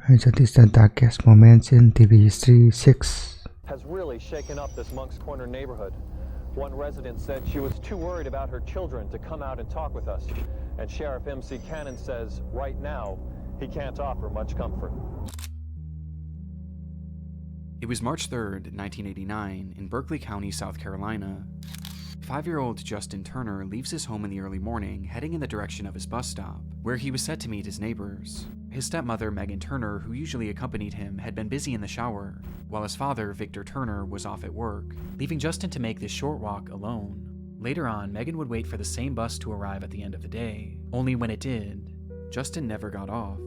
So this is the darkest moments in TV history 6. Has really shaken up this Moncks Corner neighborhood. One resident said she was too worried about her children to come out and talk with us. And Sheriff MC Cannon says right now he can't offer much comfort. It was March 3rd, 1989, in Berkeley County, South Carolina. 5-year-old Justin Turner leaves his home in the early morning, heading in the direction of his bus stop, where he was set to meet his neighbors. His stepmother, Megan Turner, who usually accompanied him, had been busy in the shower, while his father, Victor Turner, was off at work, leaving Justin to make this short walk alone. Later on, Megan would wait for the same bus to arrive at the end of the day, only when it did, Justin never got off.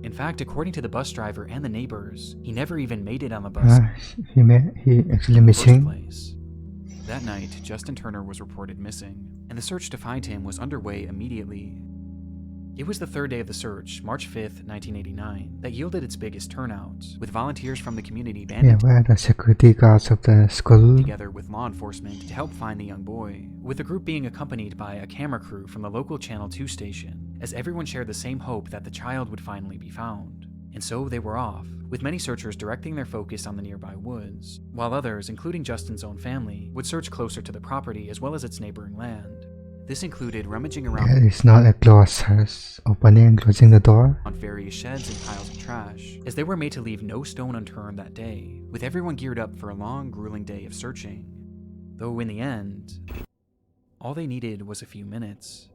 In fact, according to the bus driver and the neighbors, he never even made it on the bus He actually missing. place. That night, Justin Turner was reported missing, and the search to find him was underway immediately. It was the third day of the search, March 5th, 1989, that yielded its biggest turnout, with volunteers from the community banding Where the security guards of the school. together with law enforcement to help find the young boy, with the group being accompanied by a camera crew from the local Channel 2 station, as everyone shared the same hope that the child would finally be found. And so they were off, with many searchers directing their focus on the nearby woods, while others, including Justin's own family, would search closer to the property as well as its neighboring land. This included rummaging around It's not a closed house, opening and closing the door. on various sheds and piles of trash, as they were made to leave no stone unturned that day, with everyone geared up for a long, grueling day of searching. Though in the end, all they needed was a few minutes.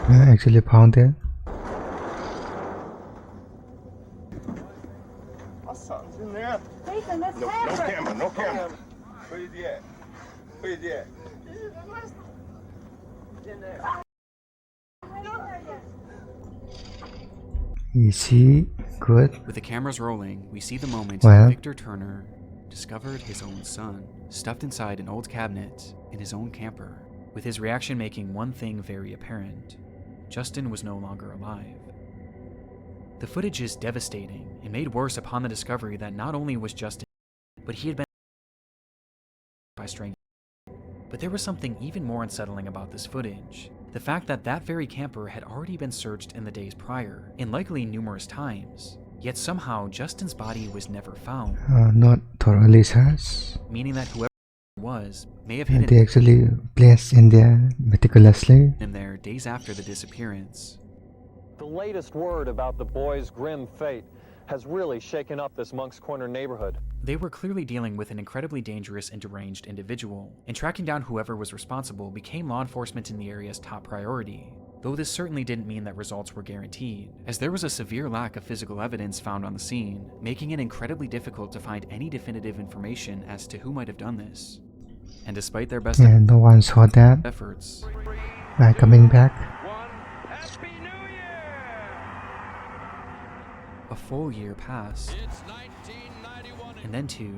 I actually found it. My son's in there. Nathan, that's No Patrick. camera, no camera. Where is he at? Where is he at? In there. Easy, good. With the cameras rolling, we see the moment Well. Victor Turner discovered his own son, stuffed inside an old cabinet in his own camper, with his reaction making one thing very apparent. Justin was no longer alive. The footage is devastating and made worse upon the discovery that not only was Justin, but he had been by strangers. But there was something even more unsettling about this footage. The fact that that very camper had already been searched in the days prior, and likely numerous times, yet somehow Justin's body was never found, Not thoroughly searched. meaning that whoever it was may have They hidden actually placed in there meticulously. him there days after the disappearance. The latest word about the boy's grim fate has really shaken up this Moncks Corner neighborhood. They were clearly dealing with an incredibly dangerous and deranged individual, and tracking down whoever was responsible became law enforcement in the area's top priority. Though this certainly didn't mean that results were guaranteed, as there was a severe lack of physical evidence found on the scene, making it incredibly difficult to find any definitive information as to who might have done this. And despite their best And no one saw that. efforts, By coming back. a full year passed, and then 2,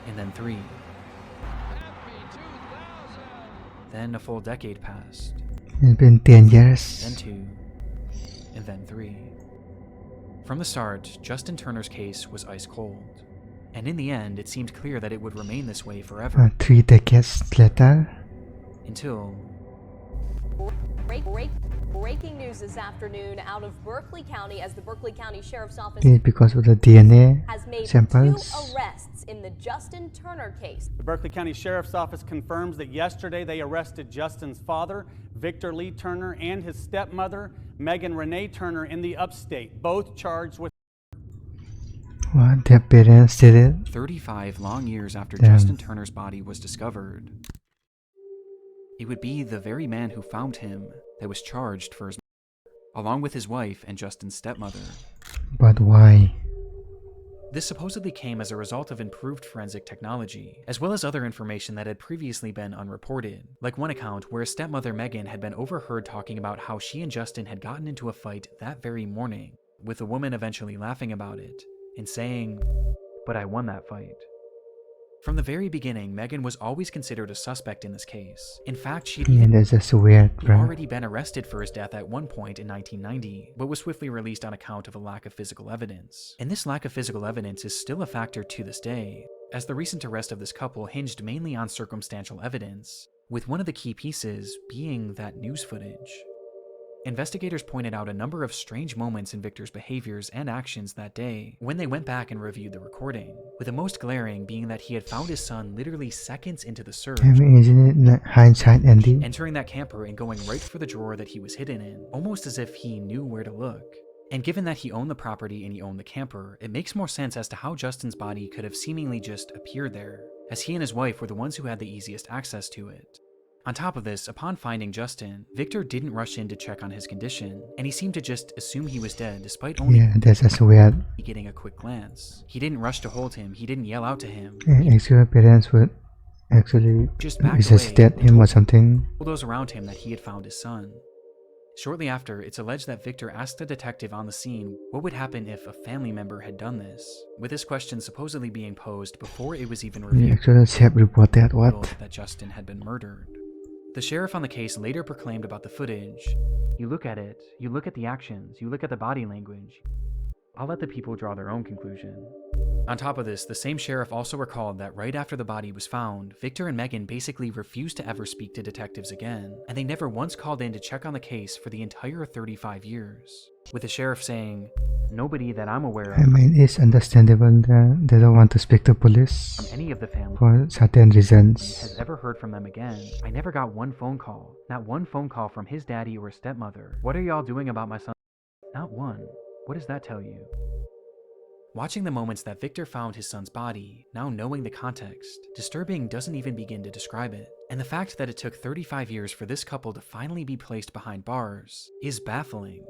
and then 3. Then a full decade passed, It's been 10 then years. 2, and then 3. From the start, Justin Turner's case was ice cold, and in the end, it seemed clear that it would remain this way forever, 3 decades later. until Breaking news this afternoon out of Berkeley County as the Berkeley County Sheriff's Office It's because of the DNA has made samples. 2 arrests in the Justin Turner case. The Berkeley County Sheriff's Office confirms that yesterday they arrested Justin's father, Victor Lee Turner, and his stepmother, Megan Renee Turner, in the upstate, both charged with What? Their parents did it? 35 long years after Damn. Justin Turner's body was discovered. It would be the very man who found him that was charged for his murder, along with his wife and Justin's stepmother. But why? This supposedly came as a result of improved forensic technology, as well as other information that had previously been unreported, like one account where stepmother Megan had been overheard talking about how she and Justin had gotten into a fight that very morning, with the woman eventually laughing about it and saying, "But I won that fight." From the very beginning, Megan was always considered a suspect in this case. In fact, she'd Yeah, that's just weird, He'd bro. already been arrested for his death at one point in 1990, but was swiftly released on account of a lack of physical evidence. And this lack of physical evidence is still a factor to this day, as the recent arrest of this couple hinged mainly on circumstantial evidence, with one of the key pieces being that news footage. Investigators pointed out a number of strange moments in Victor's behaviors and actions that day when they went back and reviewed the recording, with the most glaring being that he had found his son literally seconds into the search, I mean, isn't it like hindsight, Andy? entering that camper and going right for the drawer that he was hidden in, almost as if he knew where to look. And given that he owned the property and he owned the camper, it makes more sense as to how Justin's body could have seemingly just appeared there, as he and his wife were the ones who had the easiest access to it. On top of this, upon finding Justin, Victor didn't rush in to check on his condition, and he seemed to just assume he was dead despite only Yeah, that's just weird. getting a quick glance. He didn't rush to hold him, he didn't yell out to him. Actually, parents would actually Just backed resuscitate away him or something. told those around him that he had found his son. Shortly after, it's alleged that Victor asked the detective on the scene what would happen if a family member had done this, with this question supposedly being posed before it was even We revealed actually self-reported what? that Justin had been murdered. The sheriff on the case later proclaimed about the footage, "You look at it, you look at the actions, you look at the body language. I'll let the people draw their own conclusion." On top of this, the same sheriff also recalled that right after the body was found, Victor and Megan basically refused to ever speak to detectives again, and they never once called in to check on the case for the entire 35 years, with the sheriff saying, "Nobody that I'm aware I of mean, it's understandable that they don't want to speak to police from any of the family for certain reasons. has ever heard from them again. I never got one phone call, not one phone call from his daddy or stepmother. What are y'all doing about my son? Not one. What does that tell you?" Watching the moments that Victor found his son's body, now knowing the context, disturbing doesn't even begin to describe it. And the fact that it took 35 years for this couple to finally be placed behind bars is baffling.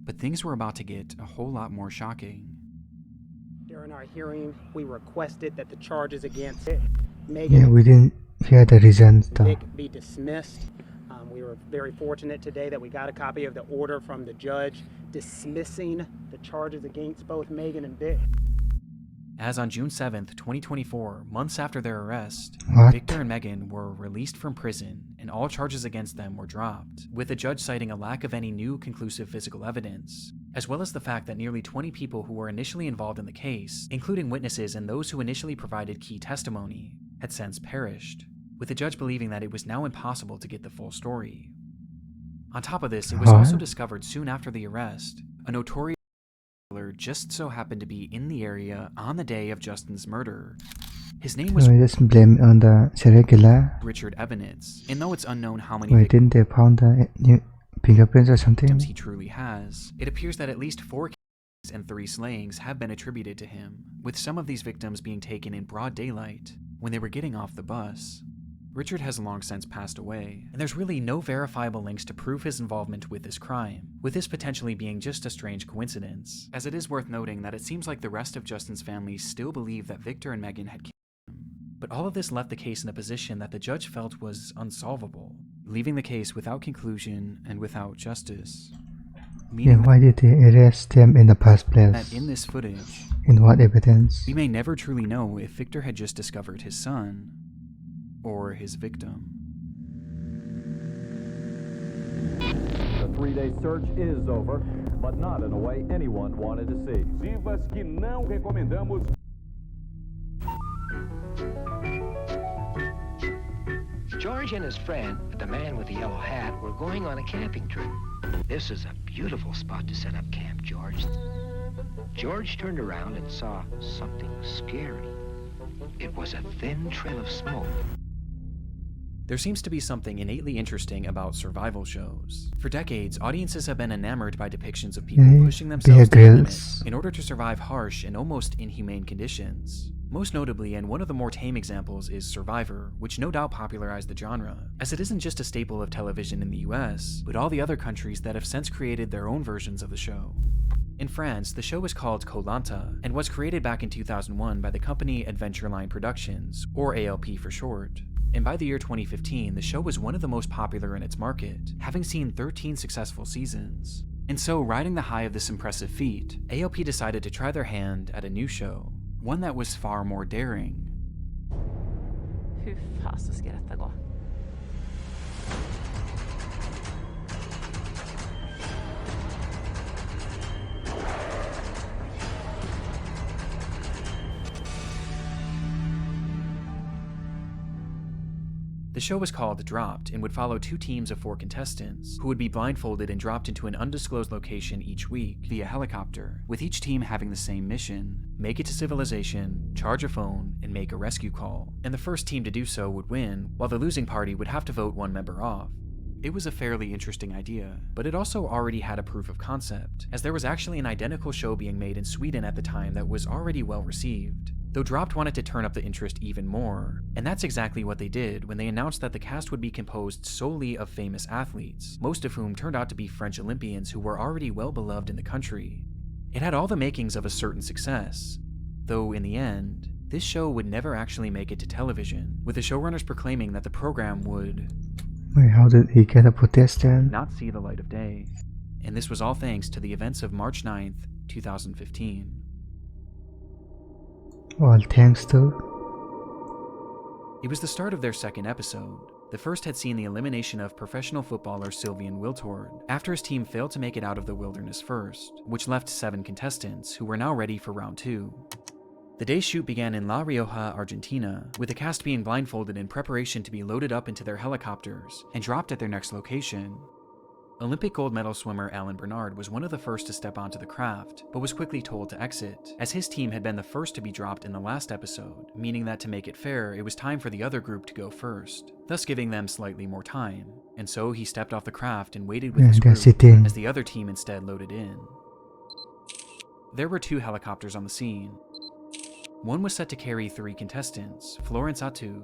But things were about to get a whole lot more shocking. During our hearing, we requested that the charges against Yeah, Megan we didn't hear the reasons though. Vic be dismissed. We were very fortunate today that we got a copy of the order from the judge dismissing the charges against both Megan and Vic. As on June 7th, 2024, months after their arrest, What? Victor and Megan were released from prison and all charges against them were dropped, with the judge citing a lack of any new conclusive physical evidence, as well as the fact that nearly 20 people who were initially involved in the case, including witnesses and those who initially provided key testimony, had since perished, with the judge believing that it was now impossible to get the full story. On top of this, it was also discovered soon after the arrest, a notorious killer just so happened to be in the area on the day of Justin's murder. His name was So we just blame on the serial killer. Richard Ebenitz, and though it's unknown how many Wait, didn't they found the new fingerprints or something? victims he truly has, it appears that at least 4 killings and 3 slayings have been attributed to him, with some of these victims being taken in broad daylight when they were getting off the bus. Richard has long since passed away, and there's really no verifiable links to prove his involvement with this crime, with this potentially being just a strange coincidence, as it is worth noting that it seems like the rest of Justin's family still believe that Victor and Megan had killed him. But all of this left the case in a position that the judge felt was unsolvable, leaving the case without conclusion and without justice. Yeah, Meaning why did they arrest them in the first place? that in this footage, In what evidence? we may never truly know if Victor had just discovered his son, or his victim. The 3-day search is over, but not in a way anyone wanted to see. Vivas que não recomendamos. George and his friend, the man with the yellow hat, were going on a camping trip. This is a beautiful spot to set up camp, George. George turned around and saw something scary. It was a thin trail of smoke. There seems to be something innately interesting about survival shows. For decades, audiences have been enamored by depictions of people pushing themselves to the limit in order to survive harsh and almost inhumane conditions. Most notably, and one of the more tame examples, is Survivor, which no doubt popularized the genre, as it isn't just a staple of television in the US, but all the other countries that have since created their own versions of the show. In France, the show is called Koh Lanta, and was created back in 2001 by the company Adventureline Productions, or ALP for short. And by the year 2015, the show was one of the most popular in its market, having seen 13 successful seasons. And so, riding the high of this impressive feat, ALP decided to try their hand at a new show, one that was far more daring. Hur fasen ska detta gå? show was called Dropped and would follow 2 teams of 4 contestants who would be blindfolded and dropped into an undisclosed location each week via helicopter, with each team having the same mission: make it to civilization, charge a phone, and make a rescue call. And the first team to do so would win, while the losing party would have to vote one member off. It was a fairly interesting idea, but it also already had a proof of concept, as there was actually an identical show being made in Sweden at the time that was already well received. Though Dropped wanted to turn up the interest even more, and that's exactly what they did when they announced that the cast would be composed solely of famous athletes, most of whom turned out to be French Olympians who were already well beloved in the country. It had all the makings of a certain success, though in the end, this show would never actually make it to television, with the showrunners proclaiming that the program would Wait, how did he get a protestant? not see the light of day. And this was all thanks to the events of March 9th, 2015. All thanks to... It was the start of their second episode. The first had seen the elimination of professional footballer Sylvian Wiltord after his team failed to make it out of the wilderness first, which left 7 contestants who were now ready for round 2. The day's shoot began in La Rioja, Argentina, with the cast being blindfolded in preparation to be loaded up into their helicopters and dropped at their next location. Olympic gold medal swimmer Alan Bernard was one of the first to step onto the craft, but was quickly told to exit, as his team had been the first to be dropped in the last episode, meaning that to make it fair, it was time for the other group to go first, thus giving them slightly more time. And so he stepped off the craft and waited with his group, as the other team instead loaded in. There were 2 helicopters on the scene. One was set to carry 3 contestants: Florence Attu,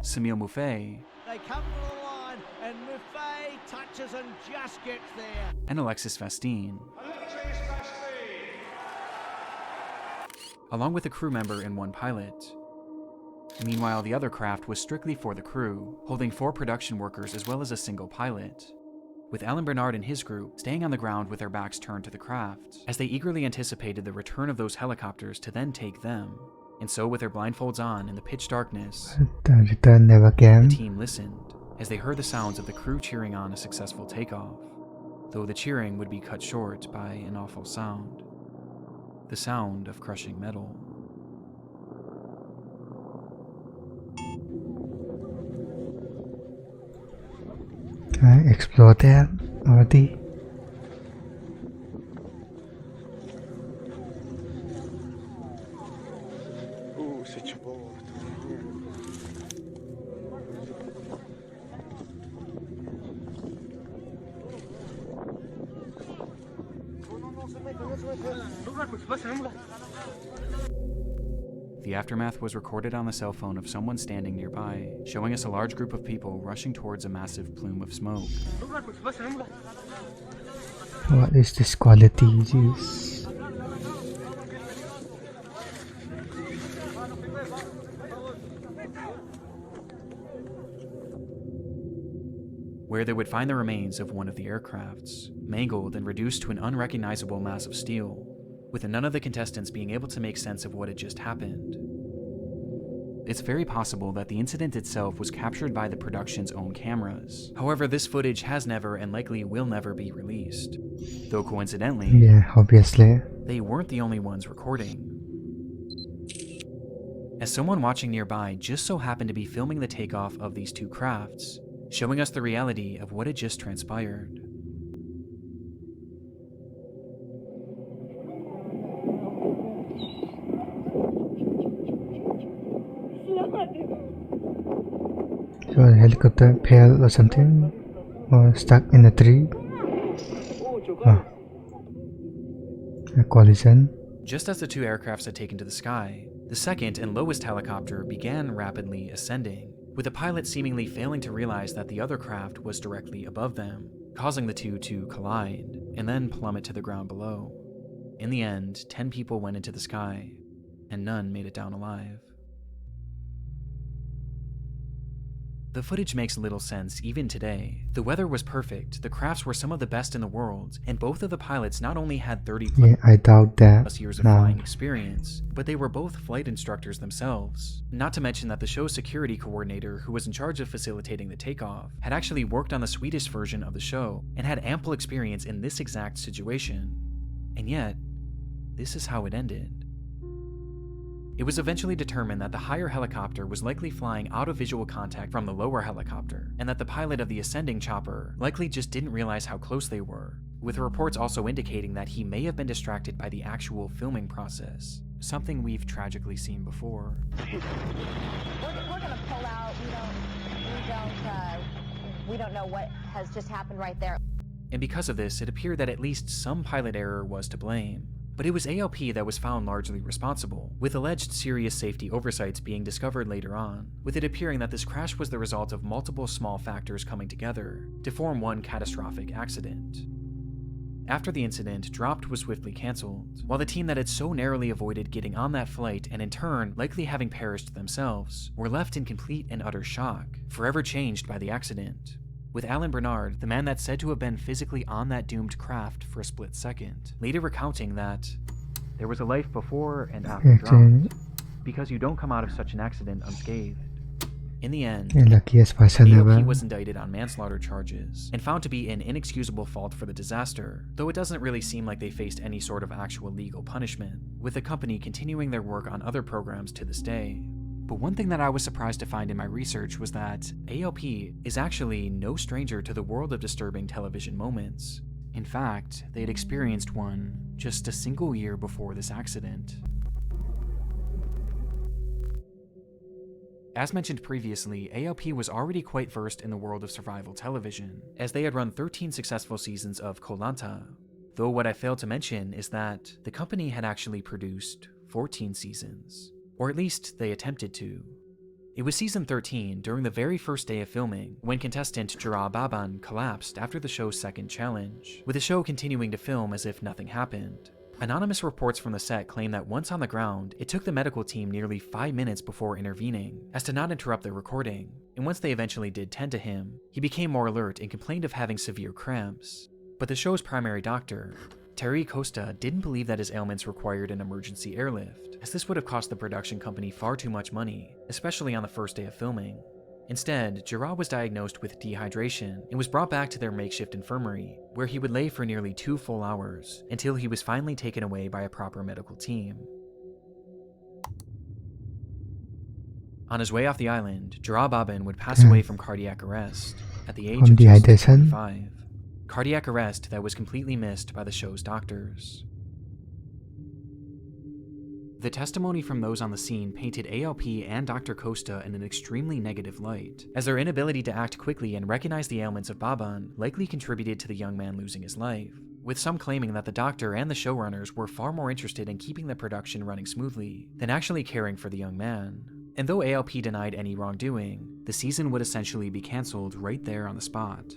Samil Mouffe, They come to the line and Mouffe touches and just gets there. and Alexis Vastine, along with a crew member and 1 pilot. Meanwhile, the other craft was strictly for the crew, holding 4 production workers as well as a single pilot, with Alan Bernard and his group staying on the ground with their backs turned to the craft, as they eagerly anticipated the return of those helicopters to then take them. And so, with their blindfolds on in the pitch darkness, The return never came. the team listened as they heard the sounds of the crew cheering on a successful takeoff, though the cheering would be cut short by an awful sound: the sound of crushing metal. Can I explore that already? The aftermath was recorded on the cell phone of someone standing nearby, showing us a large group of people rushing towards a massive plume of smoke. What is this quality? Jeez. Where they would find the remains of one of the aircrafts, mangled and reduced to an unrecognizable mass of steel, with none of the contestants being able to make sense of what had just happened. It's very possible that the incident itself was captured by the production's own cameras. However, this footage has never and likely will never be released. Though coincidentally, Yeah, obviously. they weren't the only ones recording, as someone watching nearby just so happened to be filming the takeoff of these 2 crafts, showing us the reality of what had just transpired. So the helicopter fell or something? Or stuck in a tree? Oh. A collision. Just as the 2 aircrafts had taken to the sky, the second and lowest helicopter began rapidly ascending, with the pilot seemingly failing to realize that the other craft was directly above them, causing the 2 to collide, and then plummet to the ground below. In the end, 10 people went into the sky, and none made it down alive. The footage makes little sense even today. The weather was perfect, the crafts were some of the best in the world, and both of the pilots not only had 30 Yeah, I doubt that. plus years of No. flying experience, but they were both flight instructors themselves. Not to mention that the show's security coordinator, who was in charge of facilitating the takeoff, had actually worked on the Swedish version of the show and had ample experience in this exact situation. And yet, this is how it ended. It was eventually determined that the higher helicopter was likely flying out of visual contact from the lower helicopter, and that the pilot of the ascending chopper likely just didn't realize how close they were, with reports also indicating that he may have been distracted by the actual filming process, something we've tragically seen before. We're gonna pull out. We don't know what has just happened right there. And because of this, it appeared that at least some pilot error was to blame. But it was ALP that was found largely responsible, with alleged serious safety oversights being discovered later on, with it appearing that this crash was the result of multiple small factors coming together to form one catastrophic accident. After the incident, Dropped was swiftly cancelled, while the team that had so narrowly avoided getting on that flight and in turn likely having perished themselves were left in complete and utter shock, forever changed by the accident. With Alan Bernard, the man that's said to have been physically on that doomed craft for a split second, later recounting that there was a life before and after Dropped, because you don't come out of such an accident unscathed. In the end, El luckiest person AOP ever. was indicted on manslaughter charges and found to be an inexcusable fault for the disaster, though it doesn't really seem like they faced any sort of actual legal punishment, with the company continuing their work on other programs to this day. But one thing that I was surprised to find in my research was that ALP is actually no stranger to the world of disturbing television moments. In fact, they had experienced one just a single year before this accident. As mentioned previously, ALP was already quite versed in the world of survival television, as they had run 13 successful seasons of Koh Lanta, though what I failed to mention is that the company had actually produced 14 seasons. Or at least they attempted to. It was season 13, during the very first day of filming, when contestant Jara Baban collapsed after the show's second challenge, with the show continuing to film as if nothing happened. Anonymous reports from the set claim that once on the ground, it took the medical team nearly 5 minutes before intervening, as to not interrupt their recording, and once they eventually did tend to him, he became more alert and complained of having severe cramps. But the show's primary doctor, Terry Costa, didn't believe that his ailments required an emergency airlift, as this would have cost the production company far too much money, especially on the first day of filming. Instead, Jara was diagnosed with dehydration and was brought back to their makeshift infirmary, where he would lay for nearly 2 full hours, until he was finally taken away by a proper medical team. On his way off the island, Jara Baban would pass away from cardiac arrest at the age of just 25. Cardiac arrest that was completely missed by the show's doctors. The testimony from those on the scene painted ALP and Dr. Costa in an extremely negative light, as their inability to act quickly and recognize the ailments of Baban likely contributed to the young man losing his life, with some claiming that the doctor and the showrunners were far more interested in keeping the production running smoothly than actually caring for the young man. And though ALP denied any wrongdoing, the season would essentially be cancelled right there on the spot.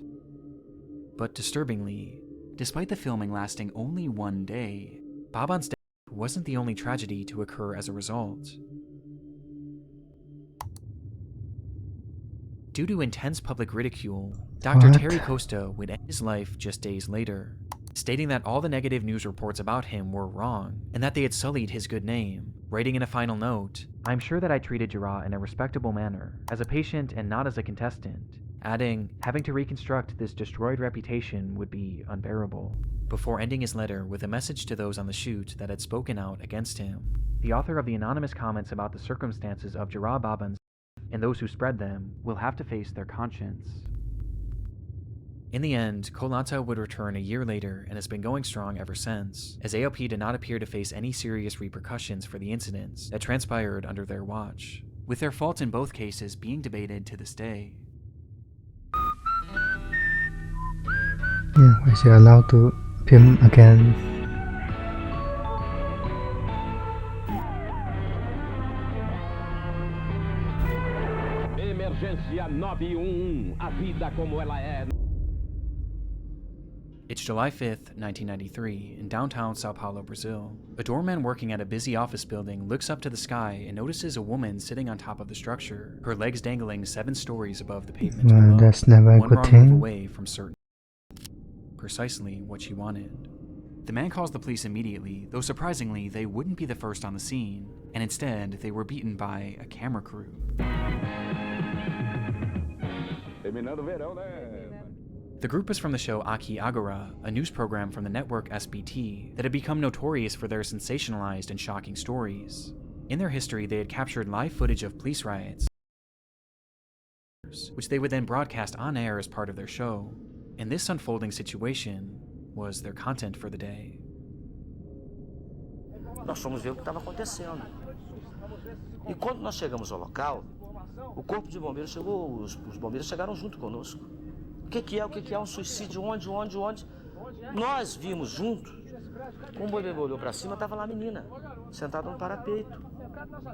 But disturbingly, despite the filming lasting only 1 day, Baban's death wasn't the only tragedy to occur as a result. Due to intense public ridicule, Dr. Terry Costa would end his life just days later, stating that all the negative news reports about him were wrong and that they had sullied his good name, writing in a final note, "I'm sure that I treated Jara in a respectable manner, as a patient and not as a contestant," adding, "having to reconstruct this destroyed reputation would be unbearable," before ending his letter with a message to those on the shoot that had spoken out against him. The author of the anonymous comments about the circumstances of Jara Baban's and those who spread them will have to face their conscience. In the end, Koh Lanta would return a year later and has been going strong ever since, as ALP did not appear to face any serious repercussions for the incidents that transpired under their watch, with their fault in both cases being debated to this day. Yeah, was he allowed to film again? Emergência 911, a vida como ela é. It's July 5th, 1993, in downtown Sao Paulo, Brazil. A doorman working at a busy office building looks up to the sky and notices a woman sitting on top of the structure, her legs dangling 7 stories above the pavement below, that's never a one good wrong thing. move away from certain precisely what she wanted. The man calls the police immediately, though surprisingly, they wouldn't be the first on the scene, and instead, they were beaten by a camera crew. The group is from the show Aqui Agora, a news program from the network SBT that had become notorious for their sensationalized and shocking stories. In their history, they had captured live footage of police riots, which they would then broadcast on air as part of their show. And this unfolding situation was their content for the day. Nós fomos ver o que estava acontecendo. E quando nós chegamos ao local, o corpo de bombeiros chegou, os bombeiros chegaram junto conosco. O que é um suicídio? Onde? Nós vimos junto. Quando o bombeiro olhou para cima, estava lá a menina, sentada no parapeito.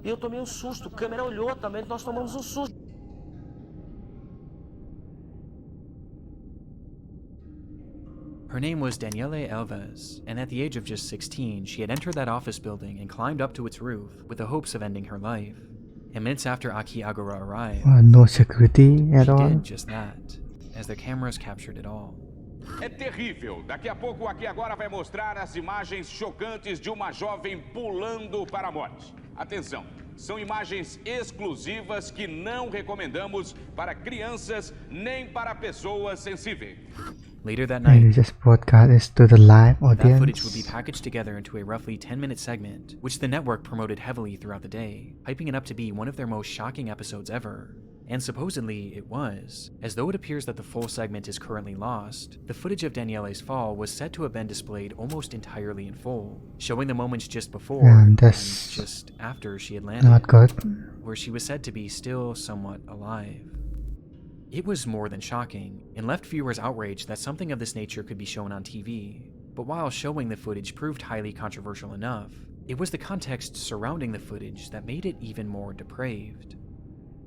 E eu tomei um susto, a câmera olhou também, nós tomamos um susto. Her name was Daniele Alves, and at the age of just 16, she had entered that office building and climbed up to its roof with the hopes of ending her life. And minutes after Aki Agura arrived, no security at she all. did just that, as their cameras captured it all. É terrível. Daqui a pouco, aqui agora vai mostrar as imagens chocantes de uma jovem pulando para a morte. Atenção, são imagens exclusivas que não recomendamos para crianças nem para pessoas sensíveis. Later that And night, you just broadcast it to the live that footage would be audience. packaged together into a roughly 10-minute segment, which the network promoted heavily throughout the day, hyping it up to be one of their most shocking episodes ever. And supposedly it was. As though it appears that the full segment is currently lost, the footage of Daniele's fall was said to have been displayed almost entirely in full, showing the moments just before and that's just after she had landed, Not good. where she was said to be still somewhat alive. It was more than shocking, and left viewers outraged that something of this nature could be shown on TV. But while showing the footage proved highly controversial enough, it was the context surrounding the footage that made it even more depraved.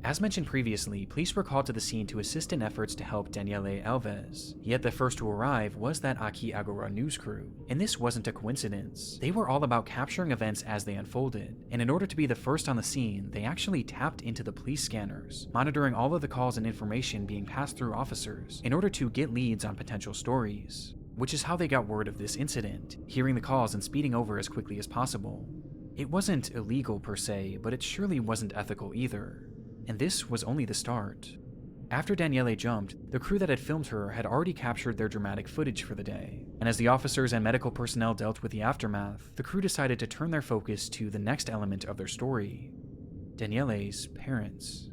As mentioned previously, police were called to the scene to assist in efforts to help Daniele Alves, yet the first to arrive was that Aki Agora news crew. And this wasn't a coincidence. They were all about capturing events as they unfolded, and in order to be the first on the scene, they actually tapped into the police scanners, monitoring all of the calls and information being passed through officers in order to get leads on potential stories, which is how they got word of this incident, hearing the calls and speeding over as quickly as possible. It wasn't illegal per se, but it surely wasn't ethical either. And this was only the start. After Daniele jumped, the crew that had filmed her had already captured their dramatic footage for the day, and as the officers and medical personnel dealt with the aftermath, the crew decided to turn their focus to the next element of their story: Daniele's parents.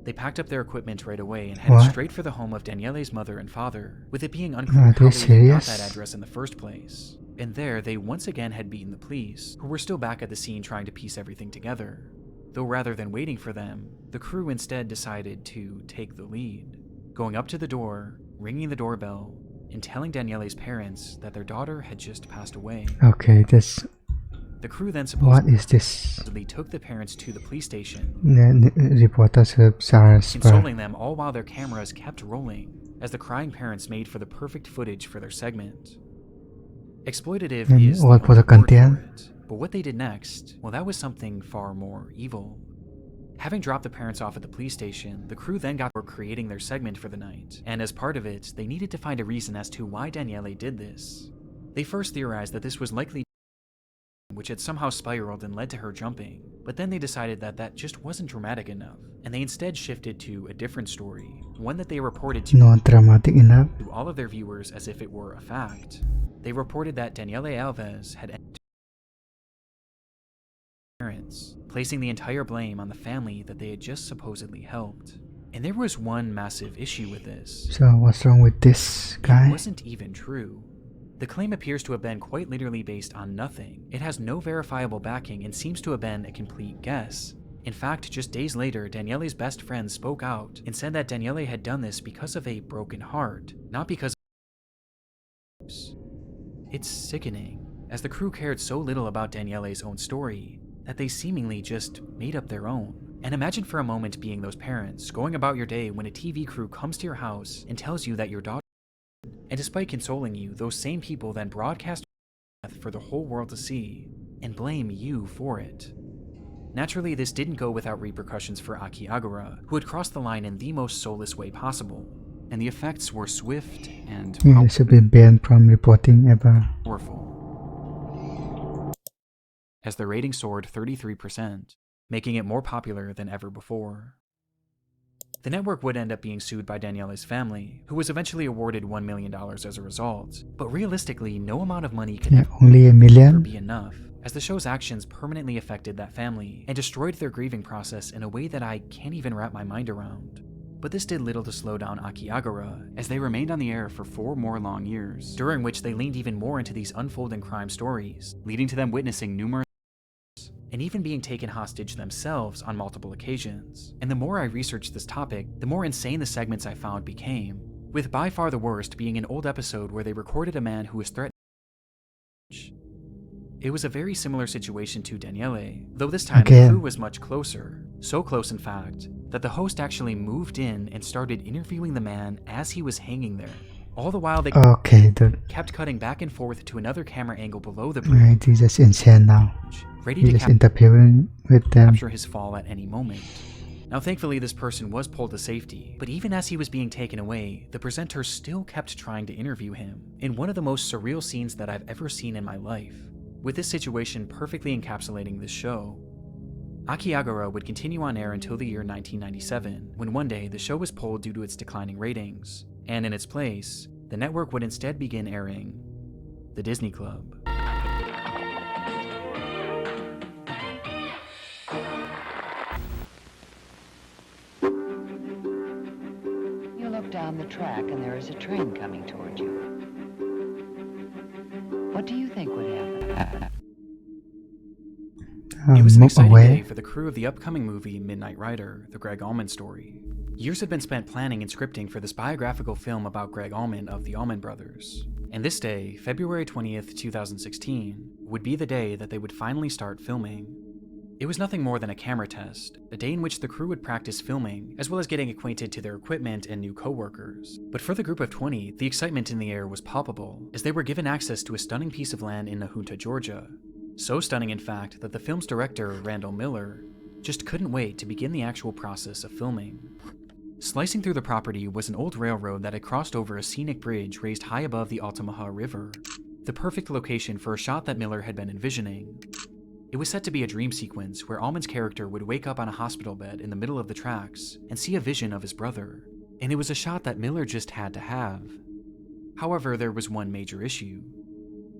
They packed up their equipment right away and headed straight for the home of Daniele's mother and father, with it being unclear how they even got that address in the first place. And there, they once again had beaten the police, who were still back at the scene trying to piece everything together. Though rather than waiting for them, the crew instead decided to take the lead, going up to the door, ringing the doorbell, and telling Daniele's parents that their daughter had just passed away. Okay, this. The crew then What is this? supposedly took the parents to the police station, Reporters consoling them all while their cameras kept rolling, as the crying parents made for the perfect footage for their segment. Exploitative is the all for the word content. for it. But what they did next, well, that was something far more evil. Having dropped the parents off at the police station, the crew then got to work creating their segment for the night, and as part of it, they needed to find a reason as to why Daniele did this. They first theorized that this was likely which had somehow spiraled and led to her jumping, but then they decided that that just wasn't dramatic enough, and they instead shifted to a different story, one that they reported to Not dramatic enough. all of their viewers as if it were a fact. They reported that Daniele Alves had parents, placing the entire blame on the family that they had just supposedly helped. And there was one massive issue with this. So what's wrong with this guy? It wasn't even true. The claim appears to have been quite literally based on nothing. It has no verifiable backing and seems to have been a complete guess. In fact, just days later, Daniele's best friend spoke out and said that Daniele had done this because of a broken heart, not because of... It's sickening, as the crew cared so little about Daniele's own story that they seemingly just made up their own. And imagine for a moment being those parents, going about your day when a TV crew comes to your house and tells you that your daughter, and despite consoling you, those same people then broadcast for the whole world to see and blame you for it. Naturally, this didn't go without repercussions for Aki Agura, who had crossed the line in the most soulless way possible, and the effects were swift and He should be banned from reporting ever. powerful. As the rating soared 33%, making it more popular than ever before. The network would end up being sued by Daniele's family, who was eventually awarded $1 million as a result. But realistically, no amount of money could only $1 ever million. be enough, as the show's actions permanently affected that family and destroyed their grieving process in a way that I can't even wrap my mind around. But this did little to slow down Akiagara, as they remained on the air for 4 more long years, during which they leaned even more into these unfolding crime stories, leading to them witnessing numerous and even being taken hostage themselves on multiple occasions. And the more I researched this topic, the more insane the segments I found became, with by far the worst being an old episode where they recorded a man who was threatened. It was a very similar situation to Daniele, though this time the crew was much closer. So close, in fact, that the host actually moved in and started interviewing the man as he was hanging there. All the while they kept cutting back and forth to another camera angle below the bridge. Right, he's just insane now. Ready He's to just interfering with them. capture his fall at any moment. Now thankfully this person was pulled to safety, but even as he was being taken away, the presenter still kept trying to interview him, in one of the most surreal scenes that I've ever seen in my life, with this situation perfectly encapsulating this show. Akiagara would continue on air until the year 1997, when one day the show was pulled due to its declining ratings, and in its place, the network would instead begin airing The Disney Club. You look down the track and there is a train coming toward you. What do you think would happen? It was an exciting day for the crew of the upcoming movie Midnight Rider, the Greg Allman story. Years had been spent planning and scripting for this biographical film about Greg Allman of the Allman Brothers. And this day, February 20th, 2016, would be the day that they would finally start filming. It was nothing more than a camera test, a day in which the crew would practice filming, as well as getting acquainted to their equipment and new co-workers. But for the group of 20, the excitement in the air was palpable, as they were given access to a stunning piece of land in Nahunta, Georgia. So stunning, in fact, that the film's director, Randall Miller, just couldn't wait to begin the actual process of filming. Slicing through the property was an old railroad that had crossed over a scenic bridge raised high above the Altamaha River, the perfect location for a shot that Miller had been envisioning. It was set to be a dream sequence where Allman's character would wake up on a hospital bed in the middle of the tracks and see a vision of his brother, and it was a shot that Miller just had to have. However, there was one major issue.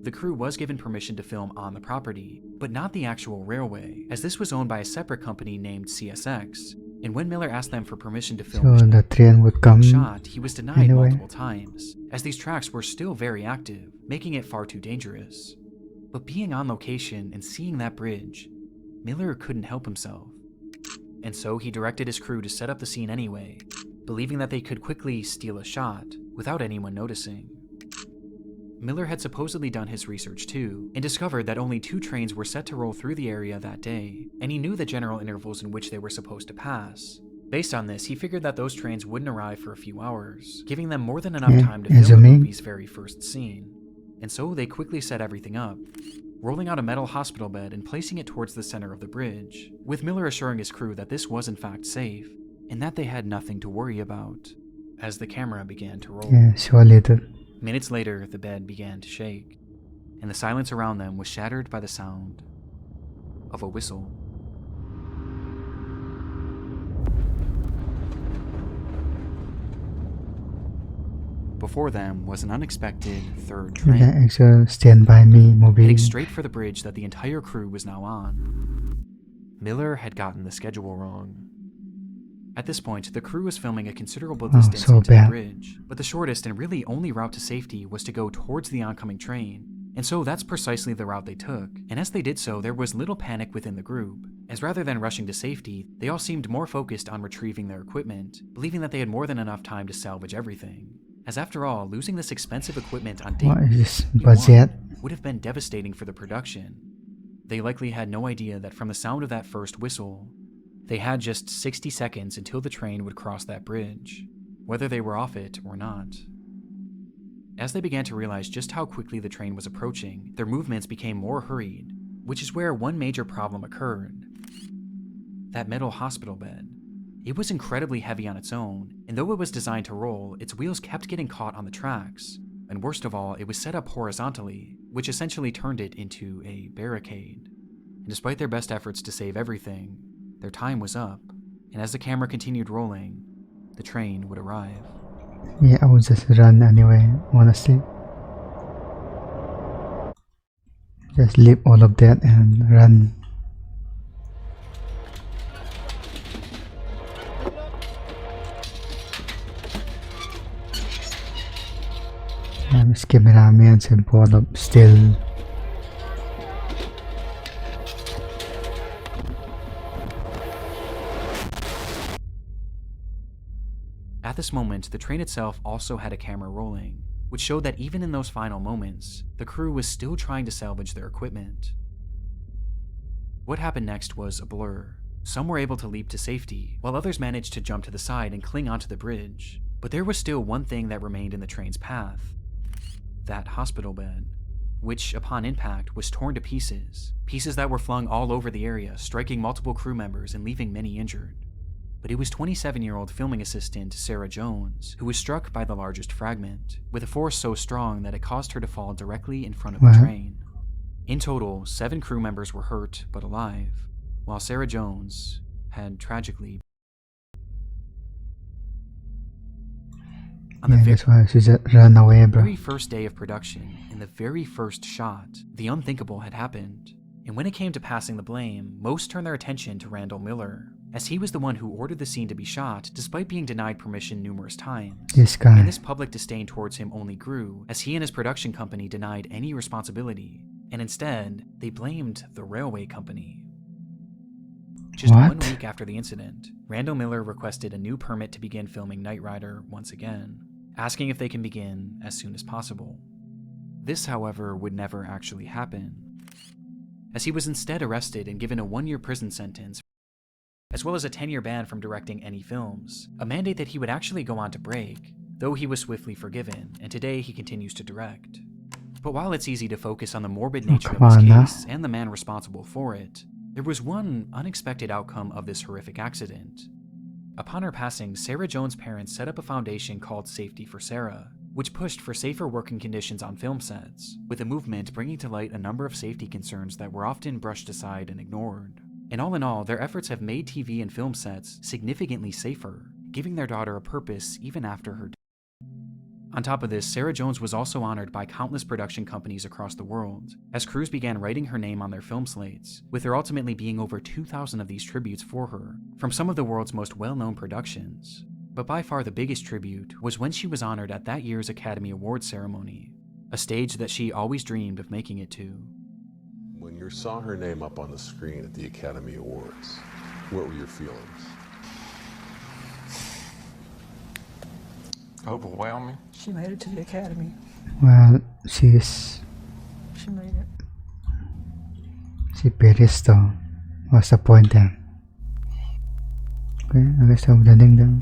The crew was given permission to film on the property, but not the actual railway, as this was owned by a separate company named CSX, and when Miller asked them for permission to film the train would come shot, he was denied anyway. multiple times, as these tracks were still very active, making it far too dangerous. But being on location and seeing that bridge, Miller couldn't help himself. And so he directed his crew to set up the scene anyway, believing that they could quickly steal a shot without anyone noticing. Miller had supposedly done his research too, and discovered that only 2 trains were set to roll through the area that day, and he knew the general intervals in which they were supposed to pass. Based on this, he figured that those trains wouldn't arrive for a few hours, giving them more than enough time to film the movie's very first scene. And so they quickly set everything up, rolling out a metal hospital bed and placing it towards the center of the bridge, with Miller assuring his crew that this was in fact safe, and that they had nothing to worry about, as the camera began to roll. Yeah, surely the Minutes later, the bed began to shake, and the silence around them was shattered by the sound of a whistle. Before them was an unexpected third train, actual Stand By Me movie. heading straight for the bridge that the entire crew was now on. Miller had gotten the schedule wrong. At this point, the crew was filming a considerable distance so into bad. the bridge, but the shortest and really only route to safety was to go towards the oncoming train, and so that's precisely the route they took. And as they did so, there was little panic within the group, as rather than rushing to safety, they all seemed more focused on retrieving their equipment, believing that they had more than enough time to salvage everything. As after all, losing this expensive equipment on day What is this 1 budget? would have been devastating for the production. They likely had no idea that from the sound of that first whistle, they had just 60 seconds until the train would cross that bridge, whether they were off it or not. As they began to realize just how quickly the train was approaching, their movements became more hurried, which is where one major problem occurred. That metal hospital bed. It was incredibly heavy on its own, and though it was designed to roll, its wheels kept getting caught on the tracks, and worst of all, it was set up horizontally, which essentially turned it into a barricade. And despite their best efforts to save everything, their time was up, and as the camera continued rolling, the train would arrive. Yeah, I would just run anyway, honestly. Just leave all of that and run. Mas cameraman sa board of still. At this moment, the train itself also had a camera rolling, which showed that even in those final moments, the crew was still trying to salvage their equipment. What happened next was a blur. Some were able to leap to safety, while others managed to jump to the side and cling onto the bridge. But there was still one thing that remained in the train's path: that hospital bed, which upon impact was torn to pieces, pieces that were flung all over the area, striking multiple crew members and leaving many injured. But it was 27-year-old filming assistant Sarah Jones who was struck by the largest fragment, with a force so strong that it caused her to fall directly in front of the train. In total, 7 crew members were hurt but alive, while Sarah Jones had tragically on the that's why she just ran away, bro. very first day of production, in the very first shot, the unthinkable had happened. And when it came to passing the blame, most turned their attention to Randall Miller, as he was the one who ordered the scene to be shot despite being denied permission numerous times. This guy. And this public disdain towards him only grew as he and his production company denied any responsibility, and instead, they blamed the railway company. Just 1 week after the incident, Randall Miller requested a new permit to begin filming Knight Rider once again, asking if they can begin as soon as possible. This, however, would never actually happen, as he was instead arrested and given a 1-year prison sentence, as well as a 10-year ban from directing any films, a mandate that he would actually go on to break, though he was swiftly forgiven, and today he continues to direct. But while it's easy to focus on the morbid nature of this case and the man responsible for it, there was one unexpected outcome of this horrific accident. Upon her passing, Sarah Jones' parents set up a foundation called Safety for Sarah, which pushed for safer working conditions on film sets, with a movement bringing to light a number of safety concerns that were often brushed aside and ignored. And all in all, their efforts have made TV and film sets significantly safer, giving their daughter a purpose even after her death. On top of this, Sarah Jones was also honored by countless production companies across the world, as crews began writing her name on their film slates, with there ultimately being over 2,000 of these tributes for her, from some of the world's most well-known productions. But by far the biggest tribute was when she was honored at that year's Academy Awards ceremony, a stage that she always dreamed of making it to. When you saw her name up on the screen at the Academy Awards, what were your feelings? Overwhelming. She made it to the Academy. Well, She made it. si pedestal. What's the point then? Okay, I guess I'm landing down.